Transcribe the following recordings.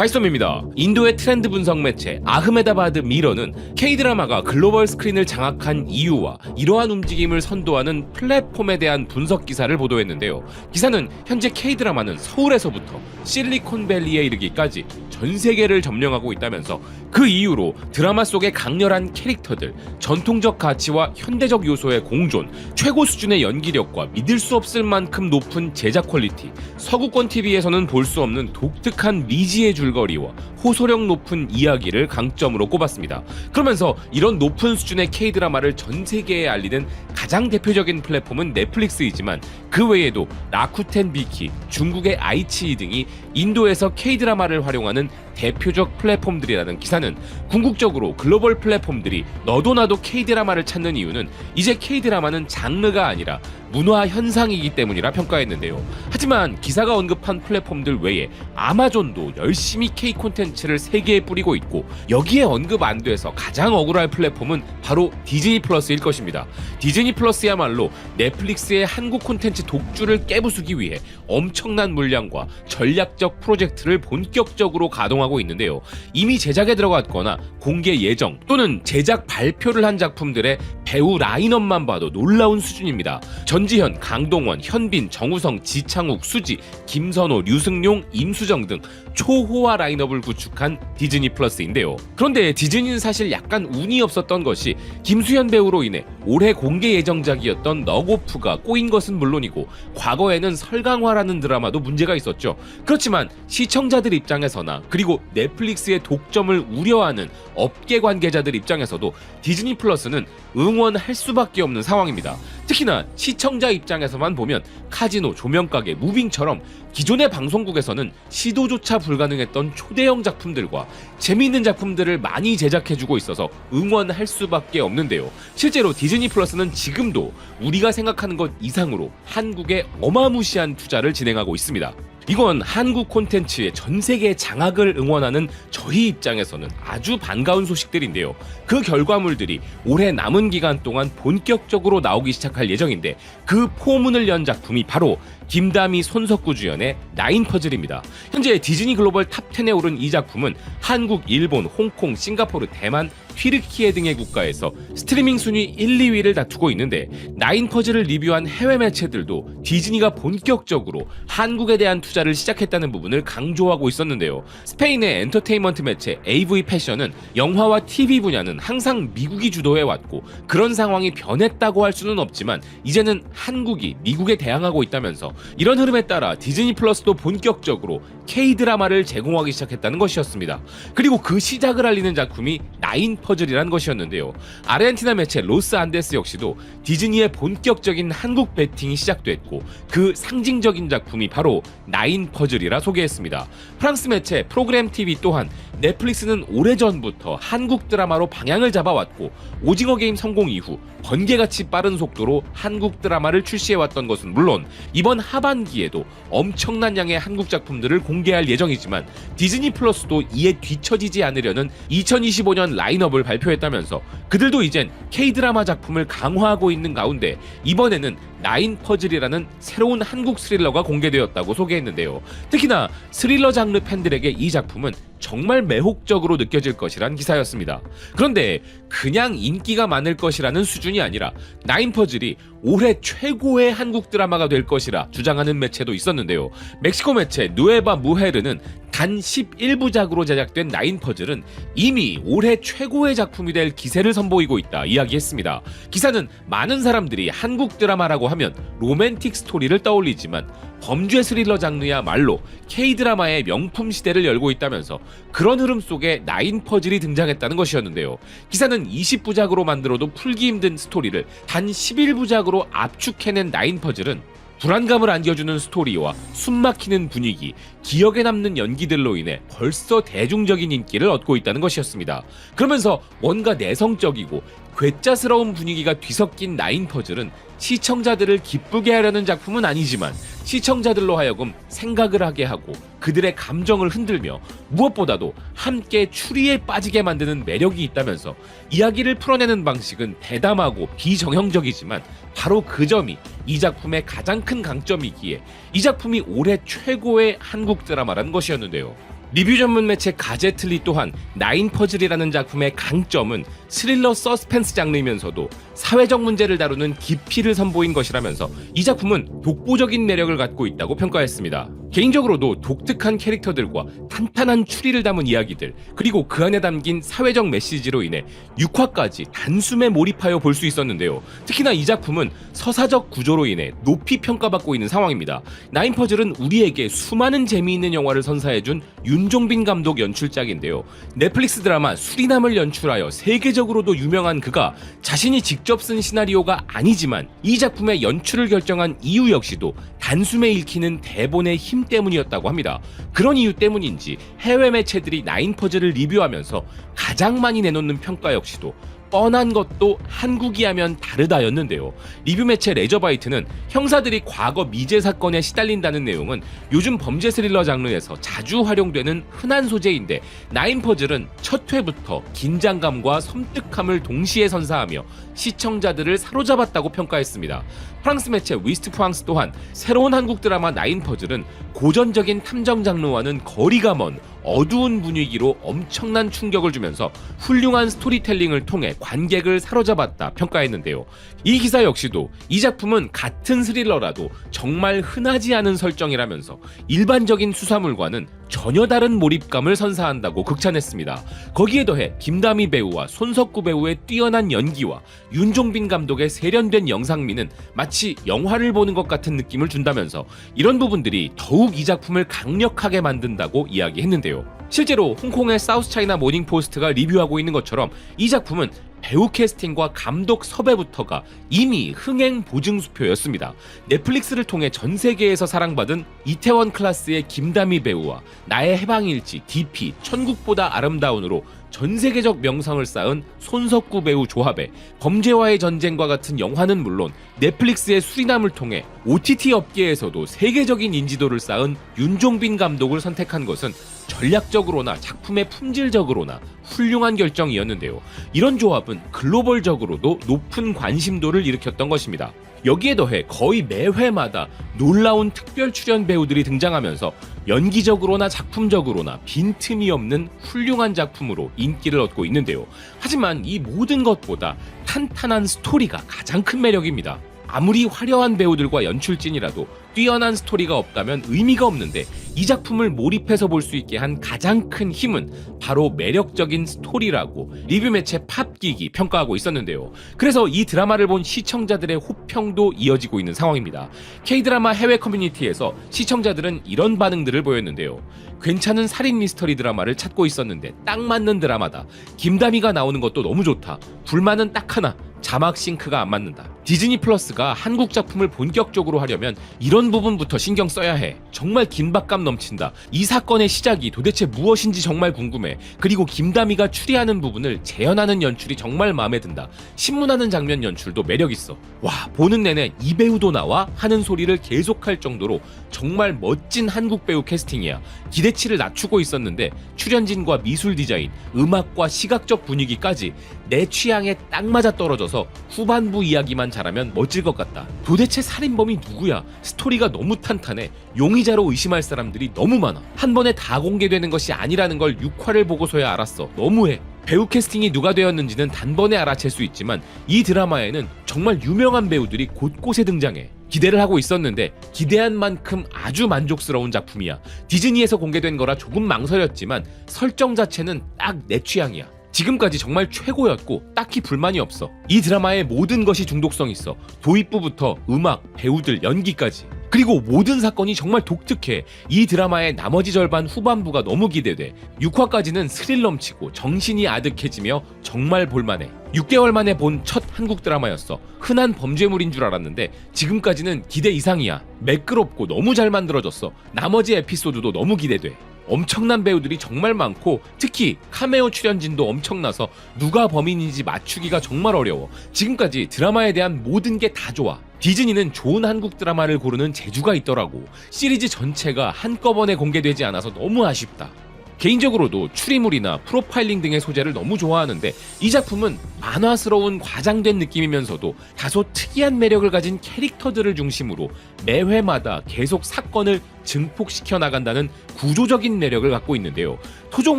하이썸입니다. 인도의 트렌드 분석 매체 아흐메다바드 미러는 K드라마가 글로벌 스크린을 장악한 이유와 이러한 움직임을 선도하는 플랫폼에 대한 분석 기사를 보도했는데요. 기사는 현재 K드라마는 서울에서부터 실리콘밸리에 이르기까지 전 세계를 점령하고 있다면서 그 이유로 드라마 속의 강렬한 캐릭터들, 전통적 가치와 현대적 요소의 공존, 최고 수준의 연기력과 믿을 수 없을 만큼 높은 제작 퀄리티, 서구권 TV에서는 볼 수 없는 독특한 미지의 줄거리와 호소력 높은 이야기를 강점으로 꼽았습니다. 그러면서 이런 높은 수준의 K드라마를 전 세계에 알리는 가장 대표적인 플랫폼은 넷플릭스이지만 그 외에도 라쿠텐 비키, 중국의 아이치이 등이 인도에서 K드라마를 활용하는 대표적 플랫폼들이라는 기사는 궁극적으로 글로벌 플랫폼들이 너도 나도 K드라마를 찾는 이유는 이제 K드라마는 장르가 아니라 문화 현상이기 때문이라 평가했는데요. 하지만 기사가 언급한 플랫폼들 외에 아마존도 열심히 K 콘텐츠를 세계에 뿌리고 있고 여기에 언급 안 돼서 가장 억울할 플랫폼은 바로 디즈니 플러스일 것입니다. 디즈니 플러스야말로 넷플릭스의 한국 콘텐츠 독주를 깨부수기 위해 엄청난 물량과 전략적 프로젝트를 본격적으로 가동하고 있는데요. 이미 제작에 들어갔거나 공개 예정 또는 제작 발표를 한 작품들의 배우 라인업만 봐도 놀라운 수준입니다. 전지현, 강동원, 현빈, 정우성, 지창욱, 수지, 김선호, 류승룡, 임수정 등 초호화 라인업을 구축한 디즈니 플러스인데요. 그런데 디즈니는 사실 약간 운이 없었던 것이 김수현 배우로 인해 올해 공개 예정작이었던 넉오프가 꼬인 것은 물론이고 과거에는 설강화라는 드라마도 문제가 있었죠. 그렇지만 시청자들 입장에서나 그리고 넷플릭스의 독점을 우려하는 업계 관계자들 입장에서도 디즈니 플러스는 응원할 수밖에 없는 상황입니다. 특히나 시청자 입장에서만 보면 카지노, 조명가게, 무빙처럼 기존의 방송국에서는 시도조차 불가능했던 초대형 작품들과 재미있는 작품들을 많이 제작해주고 있어서 응원할 수밖에 없는데요. 실제로 디즈니 플러스는 지금도 우리가 생각하는 것 이상으로 한국에 어마무시한 투자를 진행하고 있습니다. 이건 한국 콘텐츠의 전 세계 장악을 응원하는 저희 입장에서는 아주 반가운 소식들인데요. 그 결과물들이 올해 남은 기간 동안 본격적으로 나오기 시작할 예정인데 그 포문을 연 작품이 바로 김다미, 손석구 주연의 나인 퍼즐입니다. 현재 디즈니 글로벌 탑10에 오른 이 작품은 한국, 일본, 홍콩, 싱가포르, 대만, 튀르키예 등의 국가에서 스트리밍 순위 1, 2위를 다투고 있는데 나인 퍼즐을 리뷰한 해외 매체들도 디즈니가 본격적으로 한국에 대한 투자를 시작했다는 부분을 강조하고 있었는데요. 스페인의 엔터테인먼트 매체 AV 패션은 영화와 TV 분야는 항상 미국이 주도해왔고 그런 상황이 변했다고 할 수는 없지만 이제는 한국이 미국에 대항하고 있다면서 이런 흐름에 따라 디즈니 플러스도 본격적으로 K드라마를 제공하기 시작했다는 것이었습니다. 그리고 그 시작을 알리는 작품이 나인 퍼즐이라는 것이었는데요. 아르헨티나 매체 로스 안데스 역시도 디즈니의 본격적인 한국 배팅이 시작됐고 그 상징적인 작품이 바로 나인 퍼즐이라 소개했습니다. 프랑스 매체 프로그램 TV 또한 넷플릭스는 오래전부터 한국 드라마로 방향을 잡아왔고 오징어 게임 성공 이후 번개같이 빠른 속도로 한국 드라마를 출시해왔던 것은 물론 이번 하반기에도 엄청난 양의 한국 작품들을 공개할 예정이지만 디즈니 플러스도 이에 뒤처지지 않으려는 2025년 라인업을 발표했다면서 그들도 이젠 K드라마 작품을 강화하고 있는 가운데 이번에는 나인 퍼즐이라는 새로운 한국 스릴러가 공개되었다고 소개했는데요. 특히나 스릴러 장르 팬들에게 이 작품은 정말 매혹적으로 느껴질 것이란 기사였습니다. 그런데 그냥 인기가 많을 것이라는 수준이 아니라 나인 퍼즐이 올해 최고의 한국 드라마가 될 것이라 주장하는 매체도 있었는데요. 멕시코 매체 누에바 무헤르는 단 11부작으로 제작된 나인 퍼즐은 이미 올해 최고의 작품이 될 기세를 선보이고 있다 이야기했습니다. 기사는 많은 사람들이 한국 드라마라고 하면 로맨틱 스토리를 떠올리지만 범죄 스릴러 장르야말로 K드라마의 명품 시대를 열고 있다면서 그런 흐름 속에 나인 퍼즐이 등장했다는 것이었는데요. 기사는 20부작으로 만들어도 풀기 힘든 스토리를 단 11부작으로 압축해낸 나인 퍼즐은 불안감을 안겨주는 스토리와 숨막히는 분위기, 기억에 남는 연기들로 인해 벌써 대중적인 인기를 얻고 있다는 것이었습니다. 그러면서 뭔가 내성적이고 괴짜스러운 분위기가 뒤섞인 나인 퍼즐은 시청자들을 기쁘게 하려는 작품은 아니지만 시청자들로 하여금 생각을 하게 하고 그들의 감정을 흔들며 무엇보다도 함께 추리에 빠지게 만드는 매력이 있다면서 이야기를 풀어내는 방식은 대담하고 비정형적이지만 바로 그 점이 이 작품의 가장 큰 강점이기에 이 작품이 올해 최고의 한국 드라마라는 것이었는데요. 리뷰 전문 매체 가제틀리 또한 나인 퍼즐이라는 작품의 강점은 스릴러 서스펜스 장르이면서도 사회적 문제를 다루는 깊이를 선보인 것이라면서 이 작품은 독보적인 매력을 갖고 있다고 평가했습니다. 개인적으로도 독특한 캐릭터들과 탄탄한 추리를 담은 이야기들, 그리고 그 안에 담긴 사회적 메시지로 인해 6화까지 단숨에 몰입하여 볼 수 있었는데요. 특히나 이 작품은 서사적 구조로 인해 높이 평가받고 있는 상황입니다. 나인 퍼즐은 우리에게 수많은 재미있는 영화를 선사해준 윤종빈 감독 연출작인데요. 넷플릭스 드라마 수리남을 연출하여 세계적으로도 유명한 그가 자신이 직접 쓴 시나리오가 아니지만 이 작품의 연출을 결정한 이유 역시도 단숨에 읽히는 대본의 힘 때문이었다고 합니다. 그런 이유 때문인지 해외 매체들이 나인 퍼즐을 리뷰하면서 가장 많이 내놓는 평가 역시도 뻔한 것도 한국이 하면 다르다였는데요. 리뷰 매체 레저바이트는 형사들이 과거 미제 사건에 시달린다는 내용은 요즘 범죄 스릴러 장르에서 자주 활용되는 흔한 소재인데 나인 퍼즐은 첫 회부터 긴장감과 섬뜩함을 동시에 선사하며 시청자들을 사로잡았다고 평가했습니다. 프랑스 매체 위스트 프랑스 또한 새로운 한국 드라마 나인 퍼즐은 고전적인 탐정 장르와는 거리가 먼 어두운 분위기로 엄청난 충격을 주면서 훌륭한 스토리텔링을 통해 관객을 사로잡았다 평가했는데요. 이 기사 역시도 이 작품은 같은 스릴러라도 정말 흔하지 않은 설정이라면서 일반적인 수사물과는 전혀 다른 몰입감을 선사한다고 극찬했습니다. 거기에 더해 김다미 배우와 손석구 배우의 뛰어난 연기와 윤종빈 감독의 세련된 영상미는 마치 영화를 보는 것 같은 느낌을 준다면서 이런 부분들이 더욱 이 작품을 강력하게 만든다고 이야기했는데요. 실제로 홍콩의 사우스차이나 모닝포스트가 리뷰하고 있는 것처럼 이 작품은 배우 캐스팅과 감독 섭외부터가 이미 흥행 보증수표였습니다. 넷플릭스를 통해 전 세계에서 사랑받은 이태원 클라스의 김다미 배우와 나의 해방일지, DP, 천국보다 아름다운으로 전 세계적 명성을 쌓은 손석구 배우 조합에 범죄와의 전쟁과 같은 영화는 물론 넷플릭스의 수리남을 통해 OTT 업계에서도 세계적인 인지도를 쌓은 윤종빈 감독을 선택한 것은 전략적으로나 작품의 품질적으로나 훌륭한 결정이었는데요. 이런 조합은 글로벌적으로도 높은 관심도를 일으켰던 것입니다. 여기에 더해 거의 매회마다 놀라운 특별 출연 배우들이 등장하면서 연기적으로나 작품적으로나 빈틈이 없는 훌륭한 작품으로 인기를 얻고 있는데요. 하지만 이 모든 것보다 탄탄한 스토리가 가장 큰 매력입니다. 아무리 화려한 배우들과 연출진이라도 뛰어난 스토리가 없다면 의미가 없는데 이 작품을 몰입해서 볼 수 있게 한 가장 큰 힘은 바로 매력적인 스토리라고 리뷰 매체 팝기기 평가하고 있었는데요. 그래서 이 드라마를 본 시청자들의 호평도 이어지고 있는 상황입니다. K-드라마 해외 커뮤니티에서 시청자들은 이런 반응들을 보였는데요. 괜찮은 살인 미스터리 드라마를 찾고 있었는데 딱 맞는 드라마다. 김다미가 나오는 것도 너무 좋다. 불만은 딱 하나. 자막 싱크가 안 맞는다. 디즈니 플러스가 한국 작품을 본격적으로 하려면 이런 부분부터 신경 써야 해. 정말 긴박감 넘친다. 이 사건의 시작이 도대체 무엇인지 정말 궁금해. 그리고 김다미가 추리하는 부분을 재현하는 연출이 정말 마음에 든다. 신문하는 장면 연출도 매력있어. 와, 보는 내내 이 배우도 나와? 하는 소리를 계속할 정도로 정말 멋진 한국 배우 캐스팅이야. 기대치를 낮추고 있었는데 출연진과 미술 디자인, 음악과 시각적 분위기까지 내 취향에 딱 맞아 떨어져서 후반부 이야기만 잘하면 멋질 것 같다. 도대체 살인범이 누구야? 스토리가 너무 탄탄해. 용의자로 의심할 사람들이 너무 많아. 한 번에 다 공개되는 것이 아니라는 걸 6화를 보고서야 알았어. 너무해. 배우 캐스팅이 누가 되었는지는 단번에 알아챌 수 있지만 이 드라마에는 정말 유명한 배우들이 곳곳에 등장해. 기대를 하고 있었는데 기대한 만큼 아주 만족스러운 작품이야. 디즈니에서 공개된 거라 조금 망설였지만 설정 자체는 딱 내 취향이야. 지금까지 정말 최고였고 딱히 불만이 없어. 이 드라마의 모든 것이 중독성 있어. 도입부부터 음악, 배우들, 연기까지. 그리고 모든 사건이 정말 독특해. 이 드라마의 나머지 절반 후반부가 너무 기대돼. 6화까지는 스릴 넘치고 정신이 아득해지며 정말 볼만해. 6개월 만에 본 첫 한국 드라마였어. 흔한 범죄물인 줄 알았는데 지금까지는 기대 이상이야. 매끄럽고 너무 잘 만들어졌어. 나머지 에피소드도 너무 기대돼. 엄청난 배우들이 정말 많고 특히 카메오 출연진도 엄청나서 누가 범인인지 맞추기가 정말 어려워. 지금까지 드라마에 대한 모든 게 다 좋아. 디즈니는 좋은 한국 드라마를 고르는 재주가 있더라고. 시리즈 전체가 한꺼번에 공개되지 않아서 너무 아쉽다. 개인적으로도 추리물이나 프로파일링 등의 소재를 너무 좋아하는데 이 작품은 만화스러운 과장된 느낌이면서도 다소 특이한 매력을 가진 캐릭터들을 중심으로 매회마다 계속 사건을 증폭시켜 나간다는 구조적인 매력을 갖고 있는데요. 토종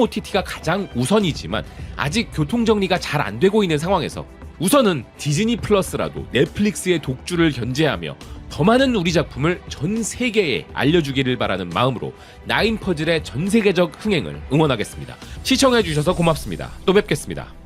OTT가 가장 우선이지만 아직 교통정리가 잘 안 되고 있는 상황에서 우선은 디즈니 플러스라도 넷플릭스의 독주를 견제하며 더 많은 우리 작품을 전 세계에 알려주기를 바라는 마음으로 나인퍼즐의 전 세계적 흥행을 응원하겠습니다. 시청해주셔서 고맙습니다. 또 뵙겠습니다.